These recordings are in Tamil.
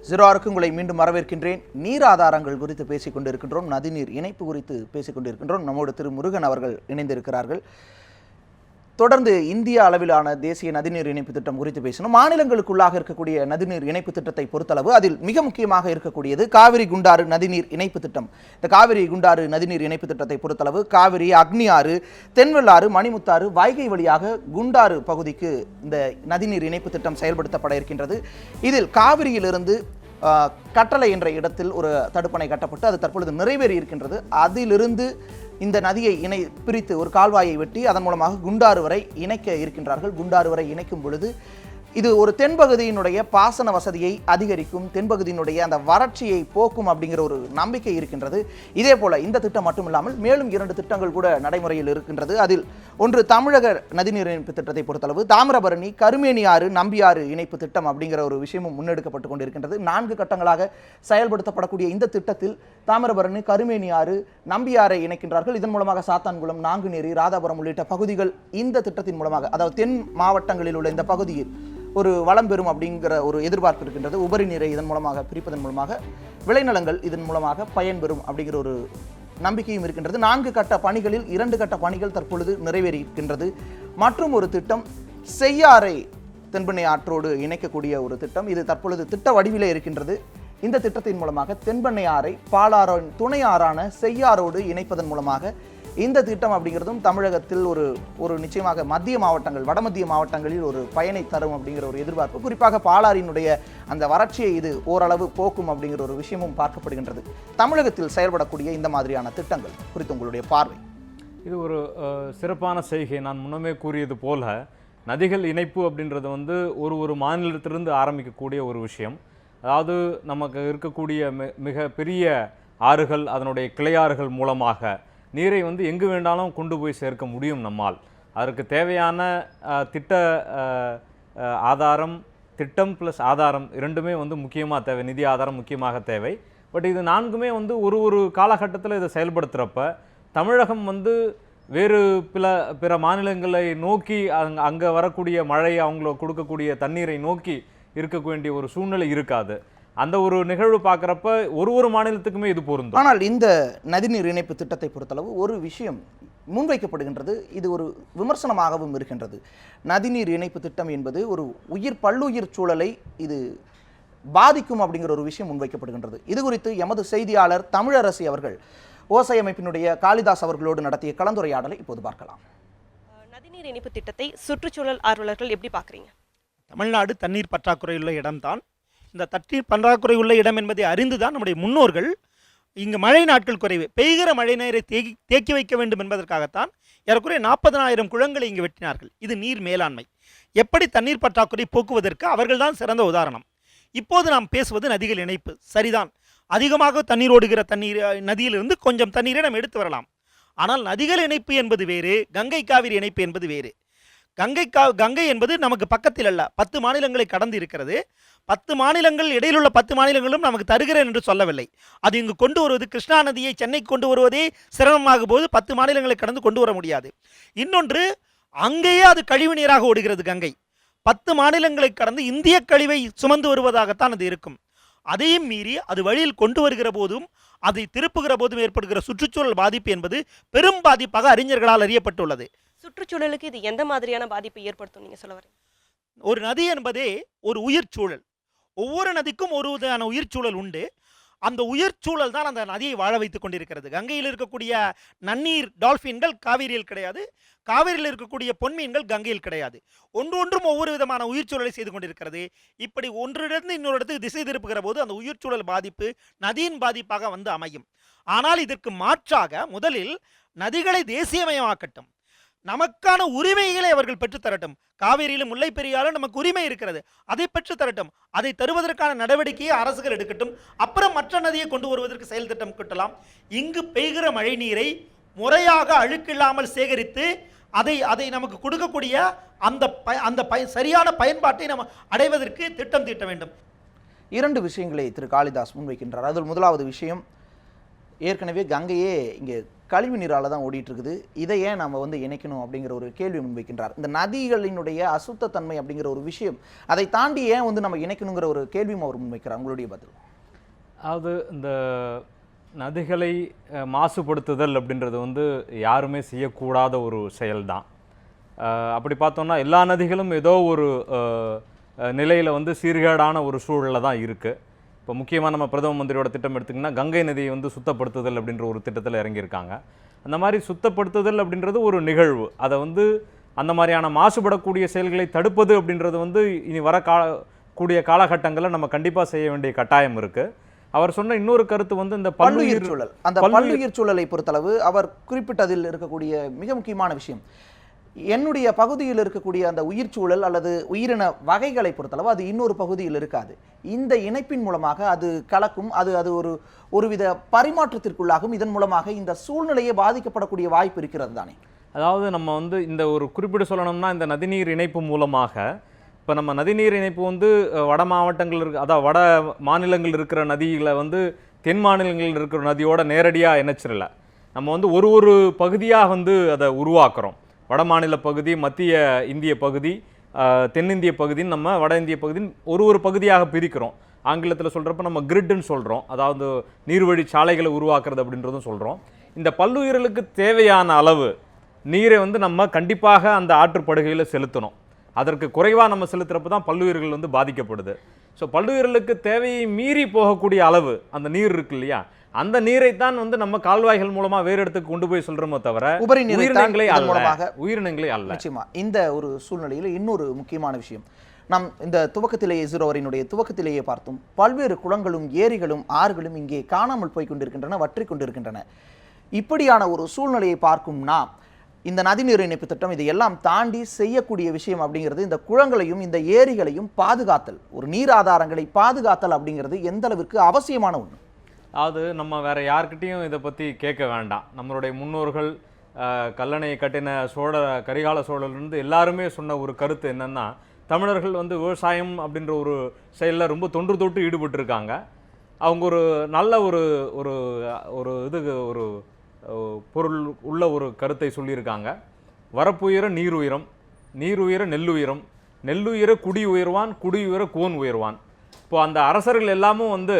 ஜீரோருக்கு உங்களை மீண்டும் வரவேற்கின்றேன். நீர் ஆதாரங்கள் குறித்து பேசிக் கொண்டிருக்கின்றோம், நதிநீர் இணைப்பு குறித்து பேசிக் கொண்டிருக்கின்றோம். நம்மோடு திரு முருகன் அவர்கள் இணைந்திருக்கிறார்கள். தொடர்ந்து இந்திய அளவிலான தேசிய நதிநீர் இணைப்பு திட்டம் குறித்து பேசணும். மாநிலங்களுக்குள்ளாக இருக்கக்கூடிய நதிநீர் இணைப்பு திட்டத்தை பொறுத்தளவு அதில் மிக முக்கியமாக இருக்கக்கூடியது காவிரி குண்டாறு நதிநீர் இணைப்பு திட்டம். இந்த காவிரி குண்டாறு நதிநீர் இணைப்பு திட்டத்தை பொறுத்தளவு காவிரி, அக்னி ஆறு, தென்வெள்ளாறு, மணிமுத்தாறு, வைகை வழியாக குண்டாறு பகுதிக்கு இந்த நதிநீர் இணைப்பு திட்டம் செயல்படுத்தப்பட இருக்கின்றது. இதில் காவிரியிலிருந்து கட்டளை என்ற இடத்தில் ஒரு தடுப்பணை கட்டப்பட்டு அது தற்பொழுது நிறைவேறி இருக்கின்றது. அதிலிருந்து இந்த நதியை பிரித்து ஒரு கால்வாயை வெட்டி அதன் மூலமாக குண்டாறு வரை இணைக்க இருக்கின்றார்கள். குண்டாறு வரை இணைக்கும் பொழுது இது ஒரு தென்பகுதியினுடைய பாசன வசதியை அதிகரிக்கும், தென்பகுதியினுடைய அந்த வறட்சியை போக்கும் அப்படிங்கிற ஒரு நம்பிக்கை இருக்கின்றது. இதே போல இந்த திட்டம் மட்டும் இல்லாமல் மேலும் 2 திட்டங்கள் கூட நடைமுறையில் இருக்கின்றது. அதில் ஒன்று தமிழக நதிநீர் இணைப்பு திட்டத்தை பொறுத்தளவு தாமிரபரணி, கருமேனி ஆறு, நம்பியாறு இணைப்பு திட்டம் அப்படிங்கிற ஒரு விஷயமும் முன்னெடுக்கப்பட்டு கொண்டிருக்கின்றது. 4 கட்டங்களாக செயல்படுத்தப்படக்கூடிய இந்த திட்டத்தில் தாமிரபரணி, கருமேனி ஆறு, நம்பியாறை இணைக்கின்றார்கள். இதன் மூலமாக சாத்தான்குளம், நாங்குநேரி, ராதாபுரம் உள்ளிட்ட பகுதிகள் இந்த திட்டத்தின் மூலமாக, அதாவது தென் மாவட்டங்களில் உள்ள இந்த பகுதியில் ஒரு வளம் பெறும் அப்படிங்கிற ஒரு எதிர்பார்ப்பு இருக்கின்றது. உபரி நீரை இதன் மூலமாக பிரிப்பதன் மூலமாக விளைநிலங்கள் இதன் மூலமாக பயன்பெறும் அப்படிங்கிற ஒரு நம்பிக்கையும் இருக்கின்றது. 4 கட்ட பணிகளில் 2 கட்ட பணிகள் தற்பொழுது நிறைவேறி இருக்கின்றது. மற்றும் ஒரு திட்டம் செய்யாறை தென்பெண்ணை ஆற்றோடு இணைக்கக்கூடிய ஒரு திட்டம். இது தற்பொழுது திட்ட வடிவிலே இருக்கின்றது. இந்த திட்டத்தின் மூலமாக தென்பெண்ணை ஆறை பாலாறின் துணை ஆறான செய்யாரோடு இணைப்பதன் மூலமாக இந்த திட்டம் அப்படிங்கிறதும் தமிழகத்தில் ஒரு நிச்சயமாக மத்திய மாவட்டங்கள், வடமத்திய மாவட்டங்களில் ஒரு பயனை தரும் அப்படிங்கிற ஒரு எதிர்பார்ப்பு, குறிப்பாக பாலாறினுடைய அந்த வறட்சியை இது ஓரளவு போக்கும் அப்படிங்கிற ஒரு விஷயமும் பார்க்கப்படுகின்றது. தமிழகத்தில் செயல்படக்கூடிய இந்த மாதிரியான திட்டங்கள் குறித்து உங்களுடைய பார்வை? இது ஒரு சிறப்பான செய்கை. நான் முன்னமே கூறியது போல நதிகள் இணைப்பு அப்படின்றது ஒரு மாநிலத்திலிருந்து ஆரம்பிக்கக்கூடிய ஒரு விஷயம். அதாவது நமக்கு இருக்கக்கூடிய மிக பெரிய ஆறுகள், அதனுடைய கிளையாறுகள் மூலமாக நீரை எங்கு வேண்டாலும் கொண்டு போய் சேர்க்க முடியும் நம்மால். அதற்கு தேவையான திட்ட ஆதாரம், திட்டம் ப்ளஸ் ஆதாரம் இரண்டுமே முக்கியமாக தேவை. நிதி ஆதாரம் முக்கியமாக தேவை. பட் இது 4மே ஒரு காலகட்டத்தில் இதை செயல்படுத்துகிறப்ப தமிழகம் வேறு பிற மாநிலங்களை நோக்கி அங்கே வரக்கூடிய மழை, அவங்களுக்கு கொடுக்கக்கூடிய தண்ணீரை நோக்கி இருக்க வேண்டிய ஒரு சூழ்நிலை இருக்காது. அந்த ஒரு நிகழ்வு பார்க்குறப்ப ஒரு மாநிலத்துக்குமே இது பொருந்தும். ஆனால் இந்த நதிநீர் இணைப்பு திட்டத்தை பொறுத்தளவு ஒரு விஷயம் முன்வைக்கப்படுகின்றது, இது ஒரு விமர்சனமாகவும் இருக்கின்றது. நதிநீர் இணைப்பு திட்டம் என்பது ஒரு பல்லுயிர் சூழலை இது பாதிக்கும் அப்படிங்கிற ஒரு விஷயம் முன்வைக்கப்படுகின்றது. இது குறித்து எமது செய்தியாளர் தமிழரசி அவர்கள் ஓசை அமைப்பினுடைய காளிதாஸ் அவர்களோடு நடத்திய கலந்துரையாடலை இப்போது பார்க்கலாம். நதிநீர் இணைப்பு திட்டத்தை சுற்றுச்சூழல் ஆர்வலர்கள் எப்படி பார்க்குறீங்க? தமிழ்நாடு தண்ணீர் பற்றாக்குறை உள்ள இடம்தான். இந்த தண்ணீர் பற்றாக்குறை உள்ள இடம் என்பதை அறிந்துதான் நம்முடைய முன்னோர்கள் இங்கு மழை நாட்கள் குறைவு, பெய்கிற மழை நீரை தேக்கி வைக்க வேண்டும் என்பதற்காகத்தான் ஏறக்குறைய 40,000 குளங்களை இங்கு வெட்டினார்கள். இது நீர் மேலாண்மை. எப்படி தண்ணீர் பற்றாக்குறை போக்குவதற்கு அவர்கள்தான் சிறந்த உதாரணம். இப்போது நாம் பேசுவது நதிகள் இணைப்பு. சரிதான், அதிகமாக தண்ணீர் ஓடுகிற நதியிலிருந்து கொஞ்சம் தண்ணீரை நாம் எடுத்து வரலாம். ஆனால் நதிகள் இணைப்பு என்பது வேறு, கங்கை காவிரி இணைப்பு என்பது வேறு. கங்கை என்பது நமக்கு பக்கத்தில் அல்ல, 10 மாநிலங்களை கடந்து இருக்கிறது. 10 மாநிலங்கள், இடையிலுள்ள 10 மாநிலங்களும் நமக்கு தருகிறேன் என்று சொல்லவில்லை. அது இங்கு கொண்டு வருவது, கிருஷ்ணா நதியை சென்னைக்கு கொண்டு வருவதே சிரமமாகும் போது 10 மாநிலங்களை கடந்து கொண்டு வர முடியாது. இன்னொன்று, அங்கேயே அது கழிவு நீராக ஓடுகிறது கங்கை. 10 மாநிலங்களை கடந்து இந்திய கழிவை சுமந்து வருவதாகத்தான் அது இருக்கும். அதையும் மீறி அது வழியில் கொண்டு வருகிற போதும் அதை திருப்புகிற போதும் ஏற்படுகிற சுற்றுச்சூழல் பாதிப்பு என்பது பெரும் பாதிப்பாக அறிஞர்களால் அறியப்பட்டுள்ளது. சுற்றுச்சூழலுக்கு இது எந்த மாதிரியான பாதிப்பை ஏற்படுத்தும் நீங்க சொல்ல வரீங்க? ஒரு நதி என்பதே ஒரு உயிர் சூழல். ஒவ்வொரு நதிக்கும் ஒரு விதமான உயிர் சூழல் உண்டு. அந்த உயிர் சூழல் தான் அந்த நதியை வாழ வைத்துக் கொண்டிருக்கிறது. கங்கையில் இருக்கக்கூடிய நன்னீர் டால்ஃபின்கள் காவிரியில் கிடையாது, காவிரியில் இருக்கக்கூடிய பொன்மீன்கள் கங்கையில் கிடையாது. ஒன்றும் ஒவ்வொரு விதமான உயிர் சூழலை செய்து கொண்டிருக்கிறது. இப்படி ஒன்றிலிருந்து இன்னொரு இடத்துக்கு திசை திருப்புகிற போது அந்த உயிர் சூழல் பாதிப்பு நதியின் பாதிப்பாக அமையும். ஆனால் இதற்கு மாற்றாக முதலில் நதிகளை தேசியமயமாக்கட்டும், நமக்கான உரிமைகளை அவர்கள் பெற்றுத்தரட்டும். காவிரியிலும் முல்லை பெரியாலும் நமக்கு உரிமை இருக்கிறது, அதை பெற்றுத்தரட்டும். அதை தருவதற்கான நடவடிக்கையை அரசுகள் எடுக்கட்டும். அப்புறம் மற்ற நதியை கொண்டு வருவதற்கு செயல் திட்டம் கிட்டலாம். இங்கு பெய்கிற மழை நீரை முறையாக அழுக்கில்லாமல் சேகரித்து அதை நமக்கு கொடுக்கக்கூடிய அந்த சரியான பயன்பாட்டை நம்ம அடைவதற்கு திட்டம் தீட்ட வேண்டும். 2 விஷயங்களை திரு காளிதாஸ் முன்வைக்கின்றார். அதில் முதலாவது விஷயம், ஏற்கனவே கங்கையே இங்கே கழிவு நீரால தான் ஓடிட்டு இருக்குது. இதை ஏன் நம்ம வந்து இணைக்கணும் அப்படிங்கிற ஒரு கேள்வி முன்வைக்கின்றார். இந்த நதிகளினுடைய அசுத்தத்தன்மை அப்படிங்கிற ஒரு விஷயம், அதை தாண்டி ஏன் வந்து நம்ம இணைக்கணுங்கிற ஒரு கேள்வியும் அவர் முன்வைக்கிறார். உங்களுடைய பதில்? அதாவது இந்த நதிகளை மாசுபடுத்துதல் அப்படின்றது வந்து யாருமே செய்யக்கூடாத ஒரு செயல்தான். அப்படி பார்த்தோம்னா எல்லா நதிகளும் ஏதோ ஒரு நிலையில் வந்து சீர்கேடான ஒரு சூழலில் தான் இருக்குது. இப்போ முக்கியமாக நம்ம பிரதம மந்திரியோட திட்டம் எடுத்திங்கன்னா கங்கை நதியை வந்து சுத்தப்படுத்துதல் அப்படின்ற ஒரு திட்டத்தில் இறங்கியிருக்காங்க. அந்த மாதிரி சுத்தப்படுத்துதல் அப்படின்றது ஒரு நிகழ்வு. அதை வந்து அந்த மாதிரியான மாசுபடக்கூடிய செயல்களை தடுப்பது அப்படின்றது வந்து இனி வர கூடிய காலகட்டங்களில் நம்ம கண்டிப்பாக செய்ய வேண்டிய கட்டாயம் இருக்குது. அவர் சொன்ன இன்னொரு கருத்து வந்து இந்த பல்லுயிர் சூழல். அந்த பல்லுயிர் சூழலை பொறுத்தளவு அவர் குறிப்பிட்டதில் இருக்கக்கூடிய மிக முக்கியமான விஷயம், என்னுடைய பகுதியில் இருக்கக்கூடிய அந்த உயிர் சூழல் அல்லது உயிரின வகைகளை பொறுத்தளவு அது இன்னொரு பகுதியில் இருக்காது. இந்த இணைப்பின் மூலமாக அது கலக்கும், அது ஒருவித பரிமாற்றத்திற்குள்ளாகும். இதன் மூலமாக இந்த சூழ்நிலையே பாதிக்கப்படக்கூடிய வாய்ப்பு இருக்கிறது தானே. அதாவது நம்ம வந்து இந்த ஒரு குறிப்பிட்டு சொல்லணும்னா இந்த நதிநீர் இணைப்பு மூலமாக இப்போ நம்ம நதிநீர் இணைப்பு வந்து வட மாவட்டங்கள் அதாவது வட மாநிலங்கள் இருக்கிற நதிகளை வந்து தென் மாநிலங்களில் இருக்கிற நதியோட நேரடியாக இணைச்சிடல. நம்ம வந்து ஒரு பகுதியாக வந்து அதை உருவாக்குறோம். வட மாநில பகுதி, மத்திய இந்திய பகுதி, தென்னிந்திய பகுதின்னு நம்ம வட இந்திய பகுதின்னு ஒரு பகுதியாக பிரிக்கிறோம். ஆங்கிலத்தில் சொல்கிறப்ப நம்ம கிரிட்னு சொல்கிறோம், அதாவது நீர்வழி சாலைகளை உருவாக்குறது அப்படின்றதும் சொல்கிறோம். இந்த பல்லுயிர்களுக்கு தேவையான அளவு நீரை வந்து நம்ம கண்டிப்பாக அந்த ஆற்றுப்படுகையில் செலுத்தணும். அதற்கு குறைவாக நம்ம செலுத்துறப்ப தான் பல்லுயிர்கள் வந்து பாதிக்கப்படுது. ஸோ பல்லுயிர்களுக்கு தேவையை மீறி போகக்கூடிய அளவு அந்த நீர் இருக்கு இல்லையா, அந்த நீரைத்தான் வந்து நம்ம கால்வாய்கள் மூலமா வேறு இடத்துக்கு கொண்டு போய் சொல்றோமோ தவிர உயிரினங்களை அல்ல. நிச்சயமா இந்த ஒரு சூழ்நிலையில் இன்னொரு முக்கியமான விஷயம், நாம் இந்த துவக்கத்திலேயே ஜீரோவரினுடைய துவக்கத்திலேயே பார்த்தோம், பல்வேறு குளங்களும் ஏரிகளும் ஆறுகளும் இங்கே காணாமல் போய் கொண்டிருக்கின்றன, வற்றி கொண்டிருக்கின்றன. இப்படியான ஒரு சூழ்நிலையை பார்க்கும்னா இந்த நதிநீர் இணைப்பு திட்டம் இதையெல்லாம் தாண்டி செய்யக்கூடிய விஷயம் அப்படிங்கிறது இந்த குளங்களையும் இந்த ஏரிகளையும் பாதுகாத்தல், ஒரு நீர் ஆதாரங்களை பாதுகாத்தல் அப்படிங்கிறது எந்த அளவிற்கு அவசியமான ஒன்று. அது நம்ம வேற யார்கிட்டையும் இதை பற்றி கேட்க வேண்டாம். நம்மளுடைய முன்னோர்கள் கல்லணையை கட்டின கரிகால சோழர்லேருந்து எல்லாருமே சொன்ன ஒரு கருத்து என்னன்னா, தமிழர்கள் வந்து விவசாயம் அப்படின்ற ஒரு செயலில் ரொம்ப தொன்று ஈடுபட்டிருக்காங்க. அவங்க ஒரு நல்ல ஒரு பொருள் உள்ள ஒரு கருத்தை சொல்லியிருக்காங்க. வரப்புயர நீர் உயரம், நீர் உயர நெல்லுயரம், நெல்லுயர குடி உயர்வான், குடி உயர கோன் உயர்வான். இப்போ அந்த அரசர்கள் எல்லாமும் வந்து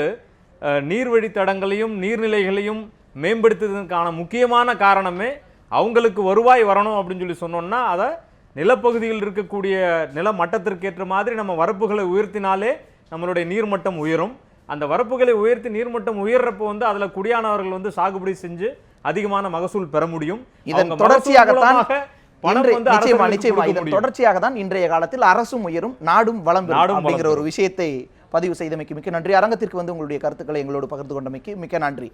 நீர்வழித்தடங்களையும் நீர்நிலைகளையும் மேம்படுத்துவதற்கான முக்கியமான காரணமே அவங்களுக்கு வருவாய் வரணும் அப்படின்னு சொல்லி சொன்னோம்னா, அதை நிலப்பகுதியில் இருக்கக்கூடிய நில மட்டத்திற்கு ஏற்ற மாதிரி நம்ம வரப்புகளை உயர்த்தினாலே நம்மளுடைய நீர்மட்டம் உயரும். அந்த வரப்புகளை உயர்த்தி நீர்மட்டம் உயர்றப்போ வந்து அதில் குடியானவர்கள் வந்து சாகுபடி செஞ்சு அதிகமான மகசூல் பெற முடியும். இதன் தொடர்ச்சியாக தான் இன்றைய காலத்தில் அரசும் உயரும், நாடும் வளம் அப்படிங்கிற ஒரு விஷயத்தை பதிவு செய்தமைக்கு மிக்க நன்றி. அரங்கத்திற்கு வந்து உங்களுடைய கருத்துக்களை எங்களோடு பகிர்ந்து கொண்டமைக்கு மிக்க நன்றி.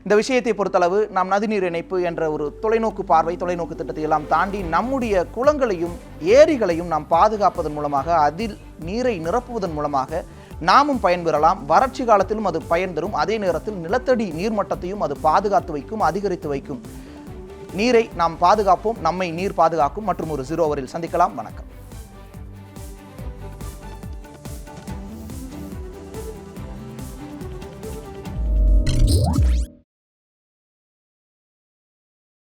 இந்த விஷயத்தை பொறுத்தளவு நாம் நதிநீர் இணைப்பு என்ற ஒரு தொலைநோக்கு பார்வை, தொலைநோக்கு திட்டத்தை எல்லாம் தாண்டி நம்முடைய குளங்களையும் ஏரிகளையும் நாம் பாதுகாப்பதன் மூலமாக, அதில் நீரை நிரப்புவதன் மூலமாக நாமும் பயன்பெறலாம். வறட்சி காலத்திலும் அது பயன் தரும். அதே நேரத்தில் நிலத்தடி நீர்மட்டத்தையும் அது பாதுகாத்து வைக்கும், அதிகரித்து வைக்கும். நீரை நாம் பாதுகாப்போம், நம்மை நீர் பாதுகாக்கும். மற்றும் ஒரு 0 ஓவரில் சந்திக்கலாம். வணக்கம்.